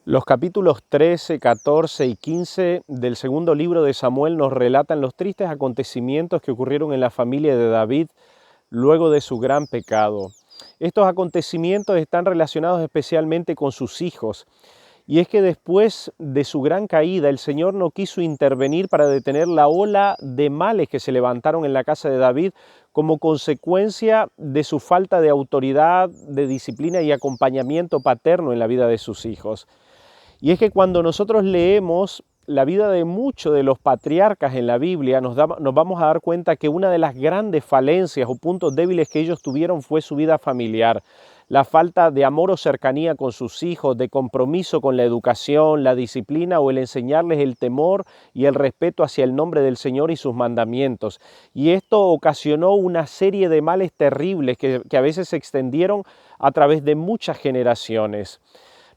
Los capítulos 13, 14 y 15 del segundo libro de Samuel nos relatan los tristes acontecimientos que ocurrieron en la familia de David luego de su gran pecado. Estos acontecimientos están relacionados especialmente con sus hijos. Y es que después de su gran caída, el Señor no quiso intervenir para detener la ola de males que se levantaron en la casa de David como consecuencia de su falta de autoridad, de disciplina y acompañamiento paterno en la vida de sus hijos. Y es que cuando nosotros leemos la vida de muchos de los patriarcas en la Biblia, nos vamos a dar cuenta que una de las grandes falencias o puntos débiles que ellos tuvieron fue su vida familiar. La falta de amor o cercanía con sus hijos, de compromiso con la educación, la disciplina o el enseñarles el temor y el respeto hacia el nombre del Señor y sus mandamientos. Y esto ocasionó una serie de males terribles que a veces se extendieron a través de muchas generaciones.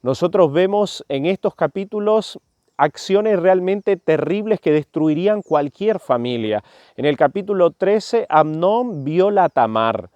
Nosotros vemos en estos capítulos acciones realmente terribles que destruirían cualquier familia. En el capítulo 13, Amnón viola a Tamar,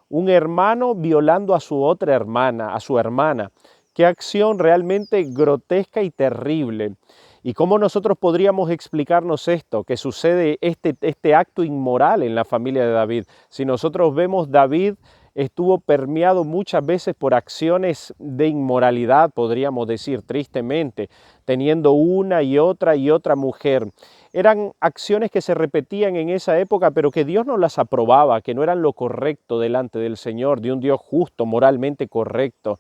un hermano violando a su otra hermana, a su hermana. Qué acción realmente grotesca y terrible. ¿Y cómo nosotros podríamos explicarnos esto, que sucede este acto inmoral en la familia de David? Si nosotros vemos, David estuvo permeado muchas veces por acciones de inmoralidad, podríamos decir tristemente, teniendo una y otra mujer. Eran acciones que se repetían en esa época, pero que Dios no las aprobaba, que no eran lo correcto delante del Señor, de un Dios justo, moralmente correcto.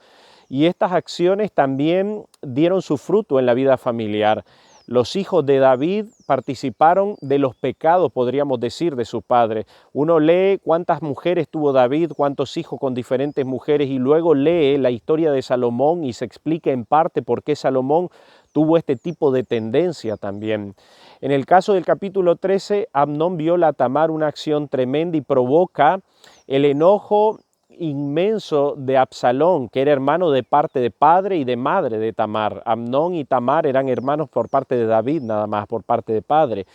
Y estas acciones también dieron su fruto en la vida familiar. Los hijos de David participaron de los pecados, podríamos decir, de su padre. Uno lee cuántas mujeres tuvo David, cuántos hijos con diferentes mujeres, y luego lee la historia de Salomón y se explica en parte por qué Salomón tuvo este tipo de tendencia también. En el caso del capítulo 13, Amnón viola a Tamar, una acción tremenda y provoca el enojo inmenso de Absalón, que era hermano de parte de padre y de madre de Tamar. Amnón y Tamar eran hermanos por parte de David, nada más por parte de padre.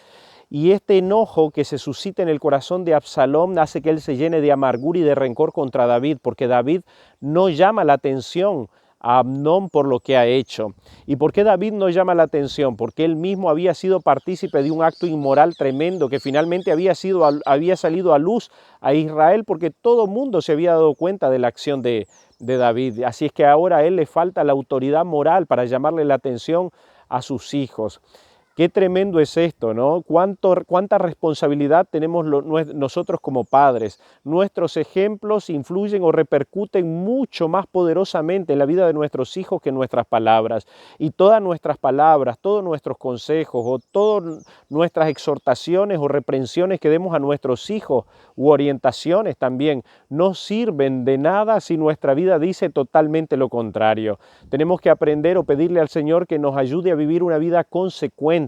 Y este enojo que se suscita en el corazón de Absalón hace que él se llene de amargura y de rencor contra David, porque David no llama la atención a Amnón por lo que ha hecho. ¿Y por qué David no llama la atención? Porque él mismo había sido partícipe de un acto inmoral tremendo que finalmente había salido a luz a Israel, porque todo el mundo se había dado cuenta de la acción de David. Así es que ahora a él le falta la autoridad moral para llamarle la atención a sus hijos. Qué tremendo es esto, ¿no? Cuánta responsabilidad tenemos nosotros como padres. Nuestros ejemplos influyen o repercuten mucho más poderosamente en la vida de nuestros hijos que nuestras palabras. Y todas nuestras palabras, todos nuestros consejos o todas nuestras exhortaciones o reprensiones que demos a nuestros hijos u orientaciones también no sirven de nada si nuestra vida dice totalmente lo contrario. Tenemos que aprender o pedirle al Señor que nos ayude a vivir una vida consecuente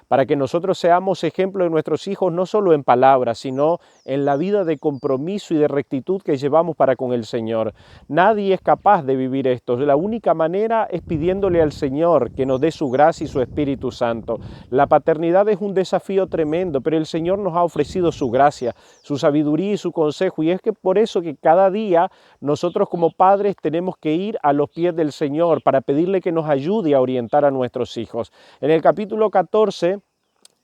para que nosotros seamos ejemplo de nuestros hijos no solo en palabras, sino en la vida de compromiso y de rectitud que llevamos para con el Señor. Nadie es capaz de vivir esto. La única manera es pidiéndole al Señor que nos dé su gracia y su Espíritu Santo. La paternidad es un desafío tremendo, pero el Señor nos ha ofrecido su gracia, su sabiduría y su consejo, y es que por eso que cada día nosotros como padres tenemos que ir a los pies del Señor para pedirle que nos ayude a orientar a nuestros hijos. En el capítulo 14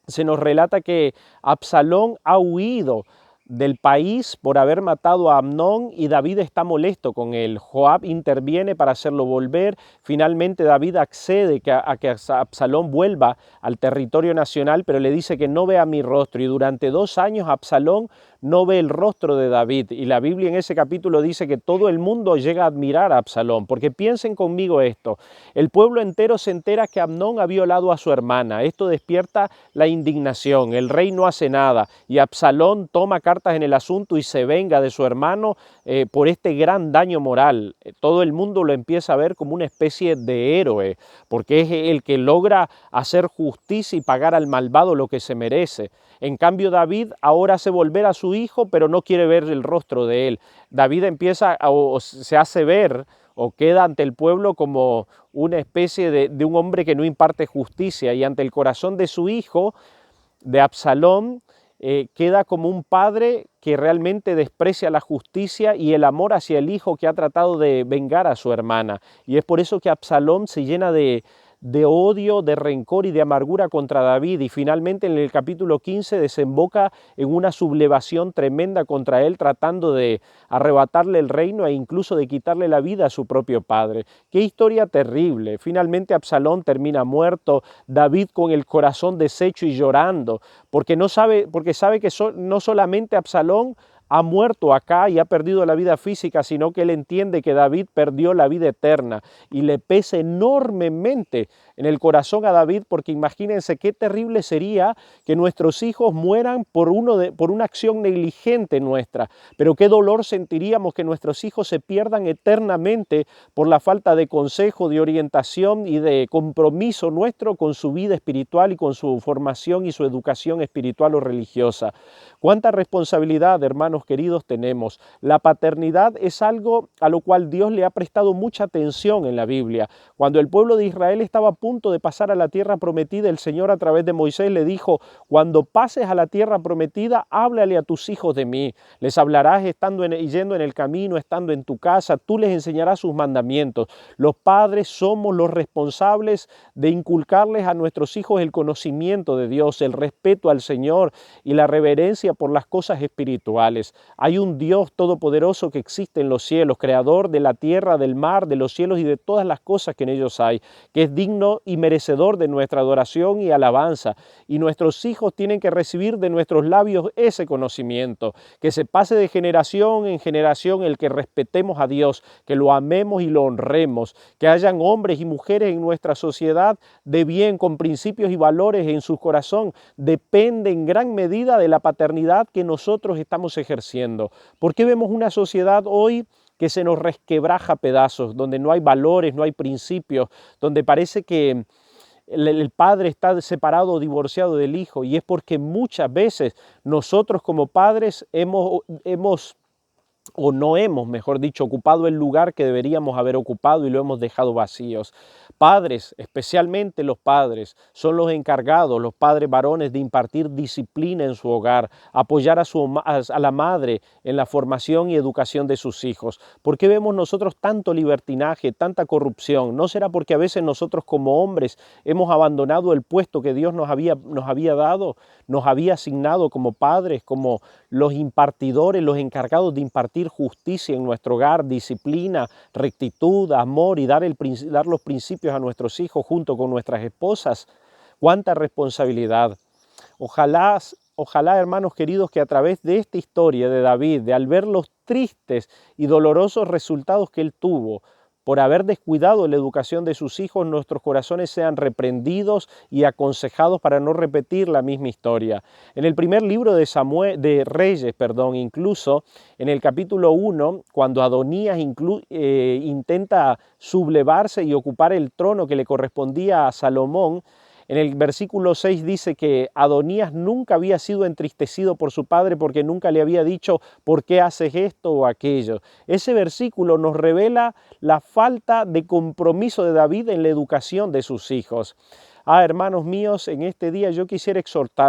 se nos relata que Absalón ha huido del país por haber matado a Amnón y David está molesto con él. Joab interviene para hacerlo volver. Finalmente David accede a que Absalón vuelva al territorio nacional, pero le dice que no vea mi rostro, y durante 2 años Absalón no ve el rostro de David. Y la Biblia en ese capítulo dice que todo el mundo llega a admirar a Absalón, porque piensen conmigo esto: el pueblo entero se entera que Amnón ha violado a su hermana. Esto despierta la indignación. El rey no hace nada y Absalón toma cartas en el asunto y se venga de su hermano por este gran daño moral. Todo el mundo lo empieza a ver como una especie de héroe, porque es el que logra hacer justicia y pagar al malvado lo que se merece. En cambio, David ahora hace volver a su hijo, pero no quiere ver el rostro de él. David empieza o se hace ver o queda ante el pueblo como una especie de un hombre que no imparte justicia, y ante el corazón de su hijo, de Absalón, queda como un padre que realmente desprecia la justicia y el amor hacia el hijo que ha tratado de vengar a su hermana. Y es por eso que Absalón se llena de odio, de rencor y de amargura contra David, y finalmente en el capítulo 15 desemboca en una sublevación tremenda contra él, tratando de arrebatarle el reino e incluso de quitarle la vida a su propio padre. ¡Qué historia terrible! Finalmente Absalón termina muerto, David con el corazón deshecho y llorando, porque sabe que no solamente Absalón ha muerto acá y ha perdido la vida física, sino que él entiende que David perdió la vida eterna, y le pesa enormemente en el corazón a David, porque imagínense qué terrible sería que nuestros hijos mueran por una acción negligente nuestra, pero qué dolor sentiríamos que nuestros hijos se pierdan eternamente por la falta de consejo, de orientación y de compromiso nuestro con su vida espiritual y con su formación y su educación espiritual o religiosa. ¿Cuánta responsabilidad, hermanos queridos, tenemos? La paternidad es algo a lo cual Dios le ha prestado mucha atención en la Biblia. Cuando el pueblo de Israel estaba a punto de pasar a la tierra prometida, el Señor a través de Moisés le dijo: cuando pases a la tierra prometida, háblale a tus hijos de mí. Les hablarás yendo en el camino, estando en tu casa, tú les enseñarás sus mandamientos. Los padres somos los responsables de inculcarles a nuestros hijos el conocimiento de Dios, el respeto al Señor y la reverencia por las cosas espirituales. Hay un Dios todopoderoso que existe en los cielos, creador de la tierra, del mar, de los cielos y de todas las cosas que en ellos hay, que es digno y merecedor de nuestra adoración y alabanza. Y nuestros hijos tienen que recibir de nuestros labios ese conocimiento, que se pase de generación en generación, el que respetemos a Dios, que lo amemos y lo honremos, que hayan hombres y mujeres en nuestra sociedad de bien, con principios y valores en su corazón. Depende en gran medida de la paternidad que nosotros estamos ejerciendo. ¿Por qué vemos una sociedad hoy que se nos resquebraja a pedazos, donde no hay valores, no hay principios, donde parece que el padre está separado o divorciado del hijo? Y es porque muchas veces nosotros como padres no hemos, mejor dicho, ocupado el lugar que deberíamos haber ocupado y lo hemos dejado vacíos. Padres, especialmente los padres, son los encargados, los padres varones, de impartir disciplina en su hogar, apoyar a la madre en la formación y educación de sus hijos. ¿Por qué vemos nosotros tanto libertinaje, tanta corrupción? ¿No será porque a veces nosotros como hombres hemos abandonado el puesto que Dios nos había dado, nos había asignado como padres, como los impartidores, los encargados de impartir justicia en nuestro hogar, disciplina, rectitud, amor y dar los principios a nuestros hijos junto con nuestras esposas? ¡Cuánta responsabilidad! Ojalá, hermanos queridos, que a través de esta historia de David, al ver los tristes y dolorosos resultados que él tuvo por haber descuidado la educación de sus hijos, nuestros corazones sean reprendidos y aconsejados para no repetir la misma historia. En el primer libro de Reyes, incluso en el capítulo 1, cuando Adonías intenta sublevarse y ocupar el trono que le correspondía a Salomón, en el versículo 6 dice que Adonías nunca había sido entristecido por su padre, porque nunca le había dicho: ¿por qué haces esto o aquello? Ese versículo nos revela la falta de compromiso de David en la educación de sus hijos. Hermanos míos, en este día yo quisiera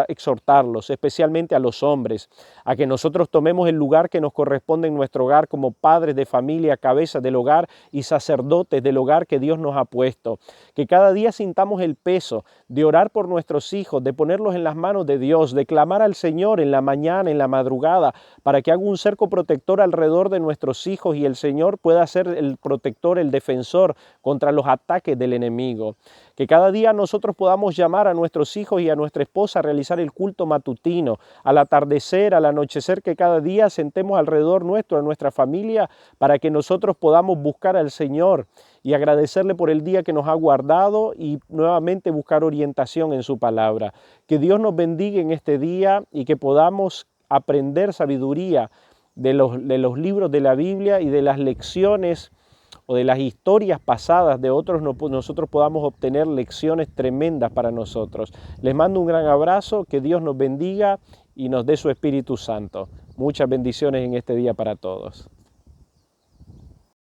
exhortarlos, especialmente a los hombres, a que nosotros tomemos el lugar que nos corresponde en nuestro hogar como padres de familia, cabezas del hogar y sacerdotes del hogar que Dios nos ha puesto. Que cada día sintamos el peso de orar por nuestros hijos, de ponerlos en las manos de Dios, de clamar al Señor en la mañana, en la madrugada, para que haga un cerco protector alrededor de nuestros hijos y el Señor pueda ser el protector, el defensor contra los ataques del enemigo. Que cada día nosotros podamos llamar a nuestros hijos y a nuestra esposa a realizar el culto matutino, al atardecer, al anochecer, que cada día sentemos alrededor nuestro, a nuestra familia, para que nosotros podamos buscar al Señor y agradecerle por el día que nos ha guardado y nuevamente buscar orientación en su palabra. Que Dios nos bendiga en este día y que podamos aprender sabiduría de los libros de la Biblia y de las lecciones o de las historias pasadas de otros, nosotros podamos obtener lecciones tremendas para nosotros. Les mando un gran abrazo, que Dios nos bendiga y nos dé su Espíritu Santo. Muchas bendiciones en este día para todos.